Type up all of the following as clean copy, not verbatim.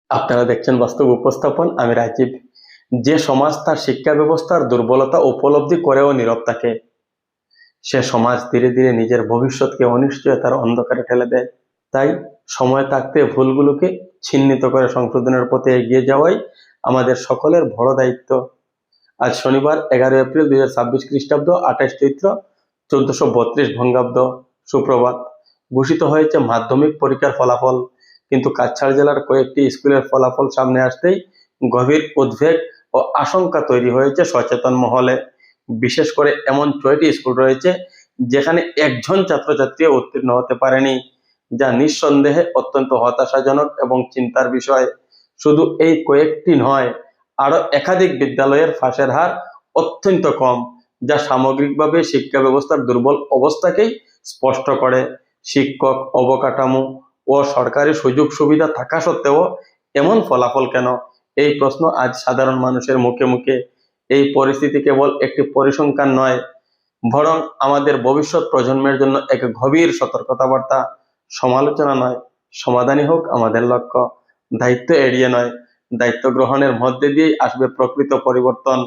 আপনারা দেখছেন বাস্তব উপস্থাপন। আমি রাজীব। যে সমাজ তার শিক্ষা ব্যবস্থার দুর্বলতা উপলব্ধি করেও নীরব থাকে, সে সমাজ ধীরে ধীরে নিজের ভবিষ্যৎকে অনিশ্চয়তার অন্ধকারে ঠেলে দেয়। তাই সময় থাকতে ভুলগুলোকে চিহ্নিত করে সংশোধনের পথে এগিয়ে যাওয়াই আমাদের সকলের বড় দায়িত্ব। আজ শনিবার 11 এপ্রিল 2026 খ্রিস্টাব্দ, 28 চৈত্র 1432 বঙ্গাব্দ। সুপ্রভাত। ঘোষিত হয়েছে মাধ্যমিক পরীক্ষার ফলাফল, কিন্তু কাছাড় জেলার কয়েকটি স্কুলের ফলাফল সামনে আসতেই গভীর উদ্বেগ ও আশঙ্কা তৈরি হয়েছে সচেতন মহলে। বিশেষ করে এমন 6টি স্কুল রয়েছে যেখানে একজন ছাত্রছাত্রী উত্তীর্ণ হতে পারেনি, যা নিঃসন্দেহে অত্যন্ত হতাশাজনক এবং চিন্তার বিষয়। শুধু এই কয়েকটি নয়, আরো একাধিক বিদ্যালয়ের ফাঁসের হার অত্যন্ত কম, যা সামগ্রিকভাবে শিক্ষা ব্যবস্থার দুর্বল অবস্থাকেই স্পষ্ট করে। শিক্ষক, অবকাঠামো ও সরকারি সুযোগ সুবিধা থাকা সত্ত্বেও এমন ফলাফল কেন? এই প্রশ্ন আজ সাধারণ মানুষের মুখে মুখে। এই পরিস্থিতি কেবল একটি পরিসংখ্যান নয়, বরং আমাদের ভবিষ্যৎ প্রজন্মের জন্য এক গভীর সতর্কতা বার্তা। সমালোচনা নয়, সমাধানই হোক আমাদের লক্ষ্য। দায়িত্ব এড়িয়ে নয়, দায়িত্ব গ্রহণের মধ্যে দিয়েই আসবে প্রকৃত পরিবর্তন।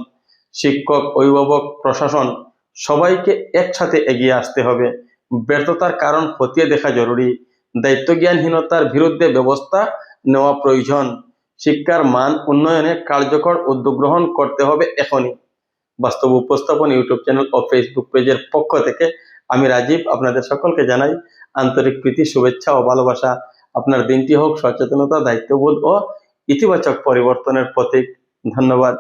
শিক্ষক, অভিভাবক, প্রশাসন সবাইকে একসাথে এগিয়ে আসতে হবে। ব্যর্থতার কারণ খতিয়ে দেখা জরুরি, দায়িত্বজ্ঞানহীনতার বিরুদ্ধে ব্যবস্থা নেওয়া প্রয়োজন। শিক্ষার মান উন্নয়নে কার্যকর উদ্যোগ গ্রহণ করতে হবে এখনই। বাস্তব উপস্থাপন ইউটিউব চ্যানেল ও ফেসবুক পেজের পক্ষ থেকে আমি রাজীব আপনাদের সকলকে জানাই আন্তরিক প্রীতি, শুভেচ্ছা ও ভালোবাসা। আপনার দিনটি হোক সচেতনতা, দায়িত্ববোধ ও ইতিবাচক পরিবর্তনের প্রতীক। ধন্যবাদ।